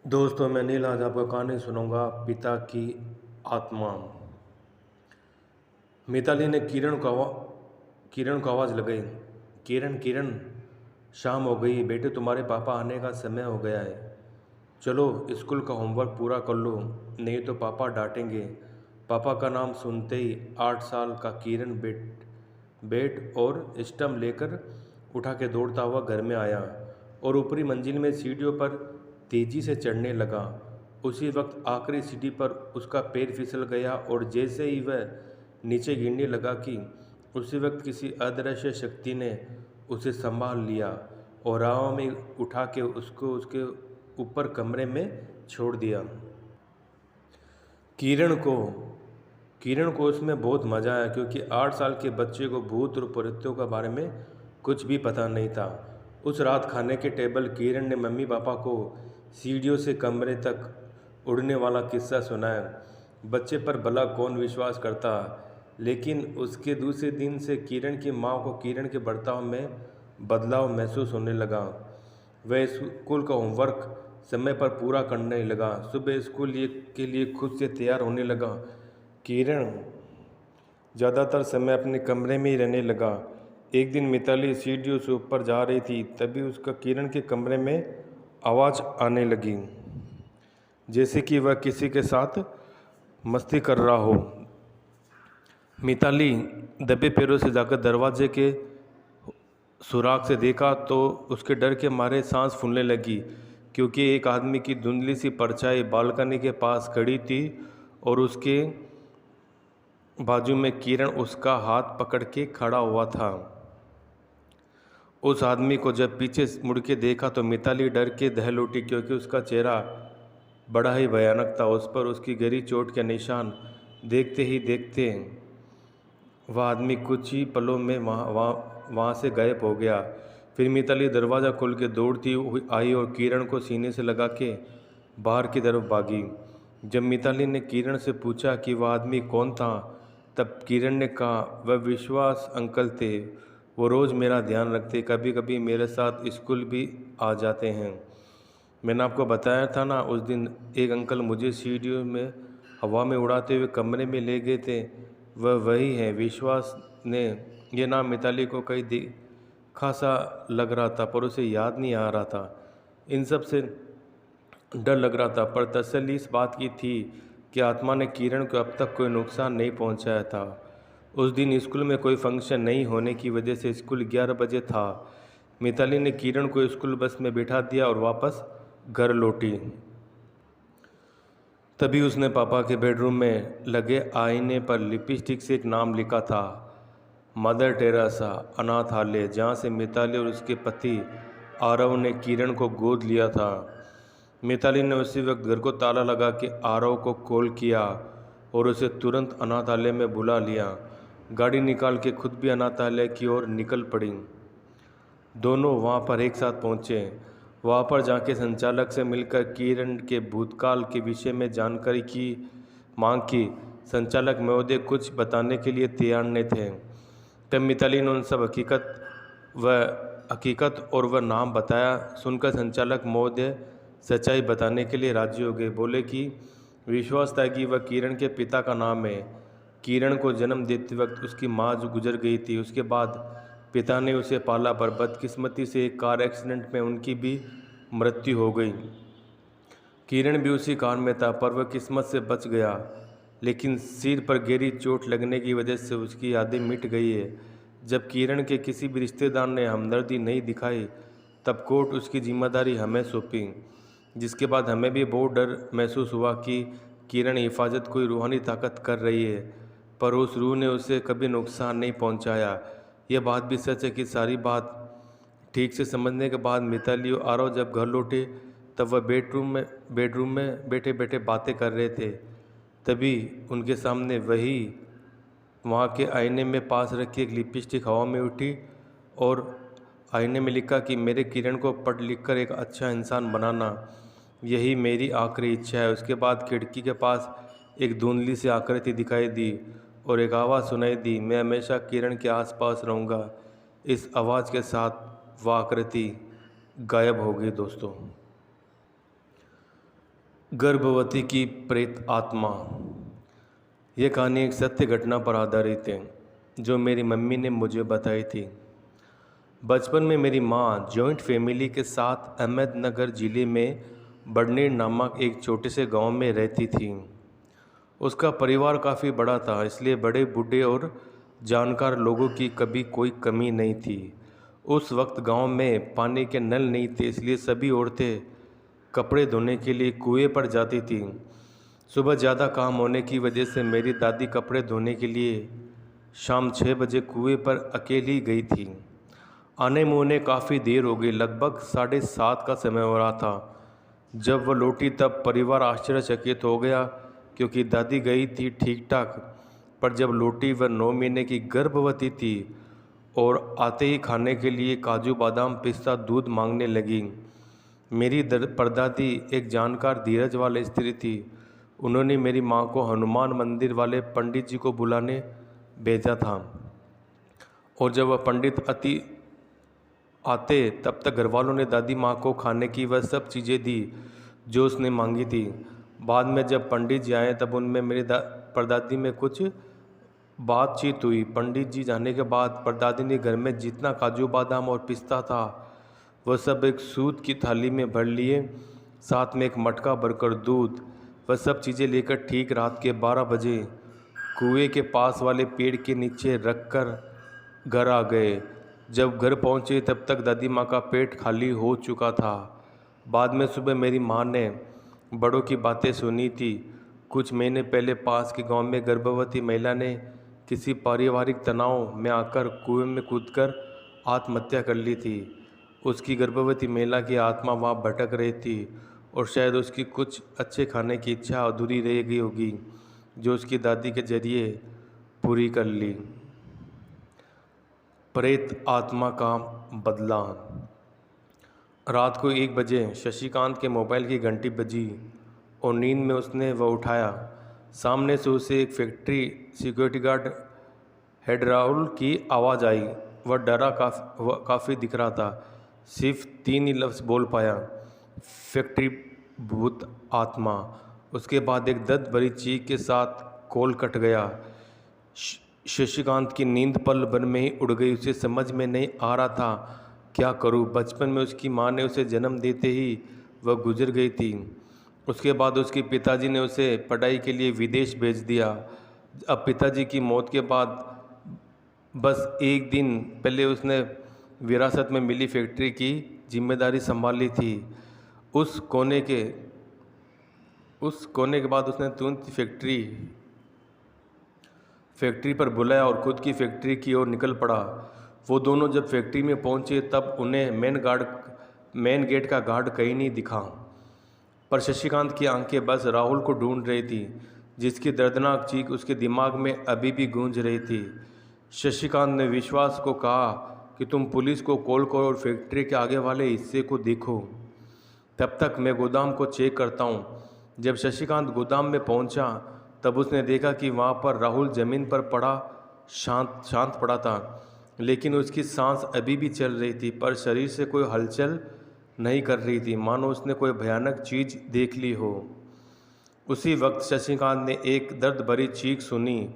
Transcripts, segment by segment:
दोस्तों, मैं नील आज आपको कहानी सुनाऊंगा पिता की आत्मा। मिताली ने किरण को आवाज़ लगाई। किरण किरण, शाम हो गई, बेटे तुम्हारे पापा आने का समय हो गया है। चलो स्कूल का होमवर्क पूरा कर लो, नहीं तो पापा डांटेंगे। पापा का नाम सुनते ही 8 साल का किरण बैट और स्टम्प लेकर उठा के दौड़ता हुआ घर में आया और ऊपरी मंजिल में सीढ़ियों पर तेजी से चढ़ने लगा। उसी वक्त आखिरी सीढ़ी पर उसका पैर फिसल गया और जैसे ही वह नीचे गिरने लगा कि उसी वक्त किसी अदृश्य शक्ति ने उसे संभाल लिया और हवा में उठा के उसको उसके ऊपर कमरे में छोड़ दिया। किरण को किरण को उसमें बहुत मज़ा आया, क्योंकि 8 साल के बच्चे को भूत और प्रेतों के बारे में कुछ भी पता नहीं था। उस रात खाने के टेबल किरण ने मम्मी पापा को सीढ़ियों से कमरे तक उड़ने वाला किस्सा सुनाया। बच्चे पर भला कौन विश्वास करता, लेकिन उसके दूसरे दिन से किरण की माँ को किरण के बर्ताव में बदलाव महसूस होने लगा। वह स्कूल का होमवर्क समय पर पूरा करने लगा, सुबह स्कूल के लिए खुद से तैयार होने लगा। किरण ज़्यादातर समय अपने कमरे में ही रहने लगा। एक दिन मिताली सीढ़ियों से ऊपर जा रही थी, तभी उसका किरण के कमरे में आवाज़ आने लगी, जैसे कि वह किसी के साथ मस्ती कर रहा हो। मिताली दबे पैरों से जाकर दरवाजे के सुराग से देखा तो उसके डर के मारे सांस फूलने लगी, क्योंकि एक आदमी की धुंधली सी परछाई बालकनी के पास खड़ी थी और उसके बाजू में किरण उसका हाथ पकड़ के खड़ा हुआ था। उस आदमी को जब पीछे मुड़ के देखा तो मिताली डर के दहल उठी, क्योंकि उसका चेहरा बड़ा ही भयानक था। उस पर उसकी गहरी चोट के निशान देखते ही देखते वह आदमी कुछ ही पलों में वहाँ से गायब हो गया। फिर मिताली दरवाज़ा खोल के दौड़ती हुई आई और किरण को सीने से लगा के बाहर की तरफ भागी। जब मिताली ने किरण से पूछा कि वह आदमी कौन था, तब किरण ने कहा, वह विश्वास अंकल थे। वो रोज़ मेरा ध्यान रखते, कभी कभी मेरे साथ स्कूल भी आ जाते हैं। मैंने आपको बताया था ना, उस दिन एक अंकल मुझे सीढ़ियों में हवा में उड़ाते हुए कमरे में ले गए थे, वह वही है। विश्वास ने यह नाम मिताली को कई देखा सा लग रहा था, पर उसे याद नहीं आ रहा था। इन सब से डर लग रहा था, पर तसल्ली इस बात की थी कि आत्मा ने किरण को अब तक कोई नुकसान नहीं पहुंचाया था। उस दिन स्कूल में कोई फंक्शन नहीं होने की वजह से स्कूल 11 बजे था। मिताली ने किरण को स्कूल बस में बिठा दिया और वापस घर लौटी। तभी उसने पापा के बेडरूम में लगे आईने पर लिपस्टिक से एक नाम लिखा था, मदर टेरेसा अनाथालय, जहाँ से मिताली और उसके पति आरव ने किरण को गोद लिया था। मिताली ने उसी वक्त घर को ताला लगा के आरव को कॉल किया और उसे तुरंत अनाथालय में बुला लिया। गाड़ी निकाल के खुद भी अनाथालय की ओर निकल पड़ी। दोनों वहाँ पर एक साथ पहुँचे। वहाँ पर जाके संचालक से मिलकर किरण के भूतकाल के विषय में जानकारी की मांग की। संचालक महोदय कुछ बताने के लिए तैयार नहीं थे। तब मिताली ने उन सब हकीकत और वह नाम बताया। सुनकर संचालक महोदय सच्चाई बताने के लिए राजी हो गए। बोले कि विश्वास था कि वह किरण के पिता का नाम है। किरण को जन्म देते वक्त उसकी माँ जो गुजर गई थी, उसके बाद पिता ने उसे पाला, पर बदकिस्मती से एक कार एक्सीडेंट में उनकी भी मृत्यु हो गई। किरण भी उसी कार में था, पर वह किस्मत से बच गया, लेकिन सिर पर गहरी चोट लगने की वजह से उसकी यादें मिट गई है। जब किरण के किसी भी रिश्तेदार ने हमदर्दी नहीं दिखाई, तब कोर्ट उसकी जिम्मेदारी हमें सौंपी, जिसके बाद हमें भी बहुत डर महसूस हुआ कि किरण हिफाजत कोई रूहानी ताकत कर रही है, पर उस रूह ने उसे कभी नुकसान नहीं पहुंचाया। यह बात भी सच है कि सारी बात ठीक से समझने के बाद मिताली और आरव जब घर लौटे, तब वह बेडरूम में बैठे बैठे बातें कर रहे थे। तभी उनके सामने वही वहाँ के आईने में पास रखी एक लिपस्टिक हवा में उठी और आईने में लिखा कि मेरे किरण को पढ़ लिख कर एक अच्छा इंसान बनाना, यही मेरी आखिरी इच्छा है। उसके बाद खिड़की के पास एक धुंधली सी आकृति दिखाई दी और एक आवाज़ सुनाई दी, मैं हमेशा किरण के आसपास रहूँगा। इस आवाज़ के साथ वह आकृति गायब हो गई। दोस्तों, गर्भवती की प्रेत आत्मा। यह कहानी एक सत्य घटना पर आधारित है जो मेरी मम्मी ने मुझे बताई थी। बचपन में मेरी माँ जॉइंट फैमिली के साथ अहमदनगर ज़िले में बड़नेर नामक एक छोटे से गांव में रहती थी। उसका परिवार काफ़ी बड़ा था, इसलिए बड़े बूढ़े और जानकार लोगों की कभी कोई कमी नहीं थी। उस वक्त गांव में पानी के नल नहीं थे, इसलिए सभी औरतें कपड़े धोने के लिए कुएं पर जाती थीं। सुबह ज़्यादा काम होने की वजह से मेरी दादी कपड़े धोने के लिए शाम 6 बजे कुएं पर अकेली गई थी। आने में उन्हें काफ़ी देर हो गई, लगभग 7:30 का समय हो रहा था। जब वह लौटी तब परिवार आश्चर्यचकित हो गया, क्योंकि दादी गई थी ठीक ठाक, पर जब लौटी वह 9 महीने की गर्भवती थी और आते ही खाने के लिए काजू बादाम पिस्ता दूध मांगने लगी। मेरी परदादी एक जानकार धीरज वाली स्त्री थी। उन्होंने मेरी माँ को हनुमान मंदिर वाले पंडित जी को बुलाने भेजा था, और जब वह पंडित आते तब तक घरवालों ने दादी माँ को खाने की वह सब चीज़ें दी जो उसने मांगी थी। बाद में जब पंडित जी आए तब उनमें मेरी परदादी में कुछ बातचीत हुई। पंडित जी जाने के बाद परदादी ने घर में जितना काजू बादाम और पिस्ता था वह सब एक सूत की थाली में भर लिए, साथ में एक मटका भरकर दूध। वह सब चीज़ें लेकर ठीक रात के 12 बजे कुएं के पास वाले पेड़ के नीचे रखकर घर आ गए। जब घर पहुंचे तब तक दादी माँ का पेट खाली हो चुका था। बाद में सुबह मेरी माँ ने बड़ों की बातें सुनी थी। कुछ महीने पहले पास के गांव में गर्भवती महिला ने किसी पारिवारिक तनाव में आकर कुएं में कूदकर आत्महत्या कर ली थी। उसकी गर्भवती महिला की आत्मा वहाँ भटक रही थी और शायद उसकी कुछ अच्छे खाने की इच्छा अधूरी रह गई होगी जो उसकी दादी के जरिए पूरी कर ली। प्रेत आत्मा का बदला। रात को 1 बजे शशिकांत के मोबाइल की घंटी बजी और नींद में उसने वह उठाया। सामने से उसे एक factory security guard head Rahul की आवाज़ आई। वह डरा काफ़ी दिख रहा था। सिर्फ 3 ही लफ्ज़ बोल पाया, फैक्ट्री भूत आत्मा। उसके बाद एक दर्द भरी चीख के साथ कॉल कट गया। शशिकांत की नींद पल भर में ही उड़ गई। उसे समझ में नहीं आ रहा था क्या करूं। बचपन में उसकी मां ने उसे जन्म देते ही वह गुजर गई थी। उसके बाद उसके पिताजी ने उसे पढ़ाई के लिए विदेश भेज दिया। अब पिताजी की मौत के बाद बस 1 दिन पहले उसने विरासत में मिली फैक्ट्री की जिम्मेदारी संभाली थी। उस कोने के बाद उसने तुरंत फैक्ट्री पर बुलाया और खुद की फैक्ट्री की ओर निकल पड़ा। वो दोनों जब फैक्ट्री में पहुंचे तब उन्हें मेन गेट का गार्ड कहीं नहीं दिखा, पर शशिकांत की आंखें बस राहुल को ढूंढ रही थी, जिसकी दर्दनाक चीख उसके दिमाग में अभी भी गूंज रही थी। शशिकांत ने विश्वास को कहा कि तुम पुलिस को कॉल करो और फैक्ट्री के आगे वाले हिस्से को देखो, तब तक मैं गोदाम को चेक करता हूँ। जब शशिकांत गोदाम में पहुँचा तब उसने देखा कि वहाँ पर राहुल ज़मीन पर पड़ा शांत पड़ा था, लेकिन उसकी सांस अभी भी चल रही थी, पर शरीर से कोई हलचल नहीं कर रही थी, मानो उसने कोई भयानक चीज़ देख ली हो। उसी वक्त शशिकांत ने एक दर्द भरी चीख सुनी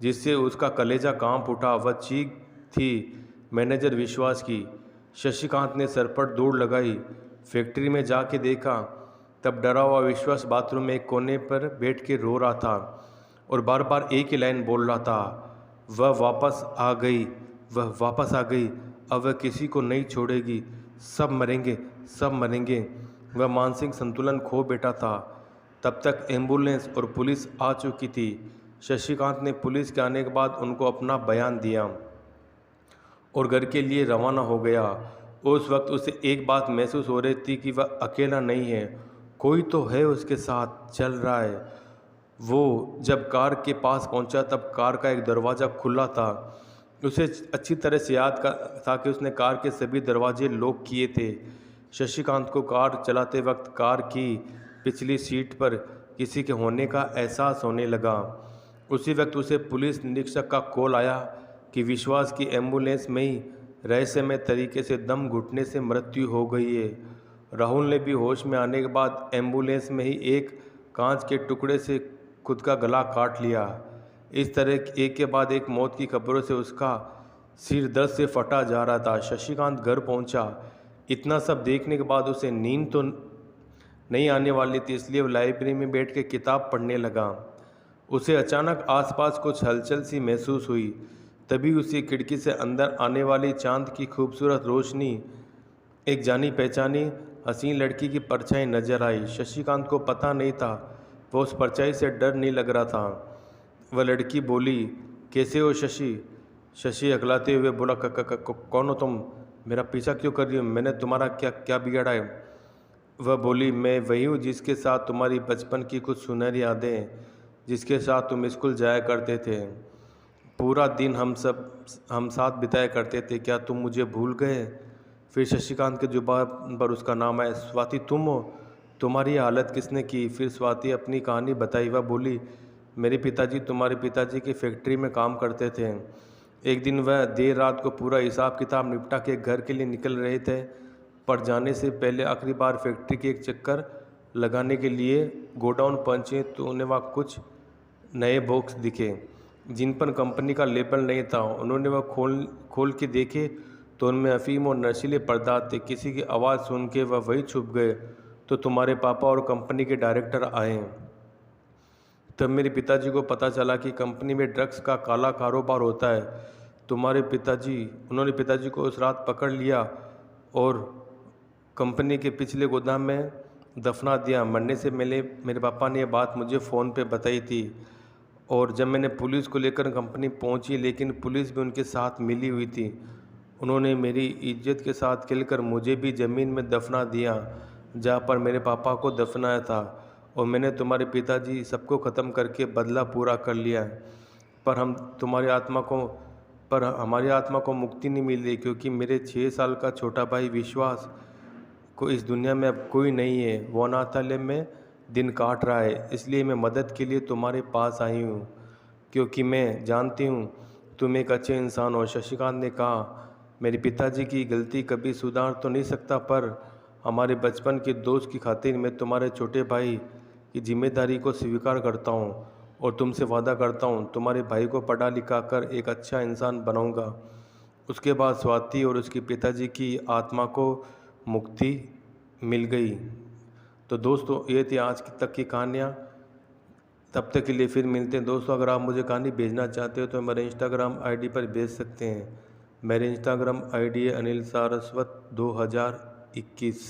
जिससे उसका कलेजा कांप उठा। वह चीख थी मैनेजर विश्वास की। शशिकांत ने सर पर दौड़ लगाई। फैक्ट्री में जाके देखा तब डरा हुआ विश्वास बाथरूम में एक कोने पर बैठ के रो रहा था और बार बार एक ही लाइन बोल रहा था, वह वापस आ गई, वह वापस आ गई, अब वह किसी को नहीं छोड़ेगी, सब मरेंगे, सब मरेंगे। वह मानसिक संतुलन खो बैठा था। तब तक एम्बुलेंस और पुलिस आ चुकी थी। शशिकांत ने पुलिस के आने के बाद उनको अपना बयान दिया और घर के लिए रवाना हो गया। उस वक्त उसे एक बात महसूस हो रही थी कि वह अकेला नहीं है, कोई तो है उसके साथ चल रहा है। वो जब कार के पास पहुंचा तब कार का एक दरवाज़ा खुला था। उसे अच्छी तरह से याद था कि उसने कार के सभी दरवाजे लॉक किए थे। शशिकांत को कार चलाते वक्त कार की पिछली सीट पर किसी के होने का एहसास होने लगा। उसी वक्त उसे पुलिस निरीक्षक का कॉल आया कि विश्वास की एम्बुलेंस में ही रहस्यमय तरीके से दम घुटने से मृत्यु हो गई है। राहुल ने भी होश में आने के बाद एम्बुलेंस में ही एक कांच के टुकड़े से खुद का गला काट लिया। इस तरह एक के बाद एक मौत की खबरों से उसका सिर दर्द से फटा जा रहा था। शशिकांत घर पहुंचा। इतना सब देखने के बाद उसे नींद तो नहीं आने वाली थी, इसलिए वो लाइब्रेरी में बैठ के किताब पढ़ने लगा। उसे अचानक आसपास कुछ हलचल सी महसूस हुई। तभी उसी खिड़की से अंदर आने वाली चांद की खूबसूरत रोशनी, एक जानी पहचानी हसीन लड़की की परछाई नजर आई। शशिकांत को पता नहीं था वो उस परछाई से डर नहीं लग रहा था। वह लड़की बोली, कैसे हो शशि? शशि अगलाते हुए बोला, कौन हो तुम? मेरा पीछा क्यों कर रही हो? मैंने तुम्हारा क्या क्या बिगाड़ा है? वह बोली, मैं वही हूँ जिसके साथ तुम्हारी बचपन की कुछ सुनहरी यादें, जिसके साथ तुम स्कूल जाया करते थे, पूरा दिन हम साथ बिताया करते थे। क्या तुम मुझे भूल गए? फिर शशिकांत के जुबान पर उसका नाम आया, स्वाति तुम हो? तुम्हारी ये हालत किसने की? फिर स्वाति अपनी कहानी बताई। वह बोली, मेरे पिताजी तुम्हारे पिताजी की फैक्ट्री में काम करते थे। एक दिन वह देर रात को पूरा हिसाब किताब निपटा के घर के लिए निकल रहे थे, पर जाने से पहले आखिरी बार फैक्ट्री के एक चक्कर लगाने के लिए गोडाउन पहुंचे तो उन्हें वहाँ कुछ नए बॉक्स दिखे जिन पर कंपनी का लेबल नहीं था। उन्होंने वह खोल के देखे तो उनमें अफीम और नशीले पदार्थ थे। किसी की आवाज़ सुन के वह वही छुप गए तो तुम्हारे पापा और कंपनी के डायरेक्टर आए। तब मेरे पिताजी को पता चला कि कंपनी में ड्रग्स का काला कारोबार होता है। उन्होंने पिताजी को उस रात पकड़ लिया और कंपनी के पिछले गोदाम में दफना दिया। मरने से मेरे पापा ने यह बात मुझे फ़ोन पे बताई थी, और जब मैंने पुलिस को लेकर कंपनी पहुंची, लेकिन पुलिस भी उनके साथ मिली हुई थी। उन्होंने मेरी इज्जत के साथ खेलकर मुझे भी ज़मीन में दफना दिया जहां पर मेरे पापा को दफनाया था, और मैंने तुम्हारे पिताजी सबको ख़त्म करके बदला पूरा कर लिया। पर हमारी आत्मा को मुक्ति नहीं मिल रही, क्योंकि मेरे 6 साल का छोटा भाई विश्वास को इस दुनिया में अब कोई नहीं है। वो अनाथालय में दिन काट रहा है। इसलिए मैं मदद के लिए तुम्हारे पास आई हूँ, क्योंकि मैं जानती हूँ तुम एक अच्छे इंसान हो। शशिकांत ने कहा, मेरे पिताजी की गलती कभी सुधार तो नहीं सकता, पर हमारे बचपन के दोस्त की खातिर मैं तुम्हारे छोटे भाई की जिम्मेदारी को स्वीकार करता हूँ और तुमसे वादा करता हूँ तुम्हारे भाई को पढ़ा लिखा कर एक अच्छा इंसान बनाऊँगा। उसके बाद स्वाति और उसके पिताजी की आत्मा को मुक्ति मिल गई। तो दोस्तों, ये थी आज तक की कहानियाँ। तब तक के लिए फिर मिलते हैं दोस्तों। अगर आप मुझे कहानी भेजना चाहते हो तो मेरे इंस्टाग्राम आईडी पर भेज सकते हैं। मेरे इंस्टाग्राम आईडी है अनिल सारस्वत 2021।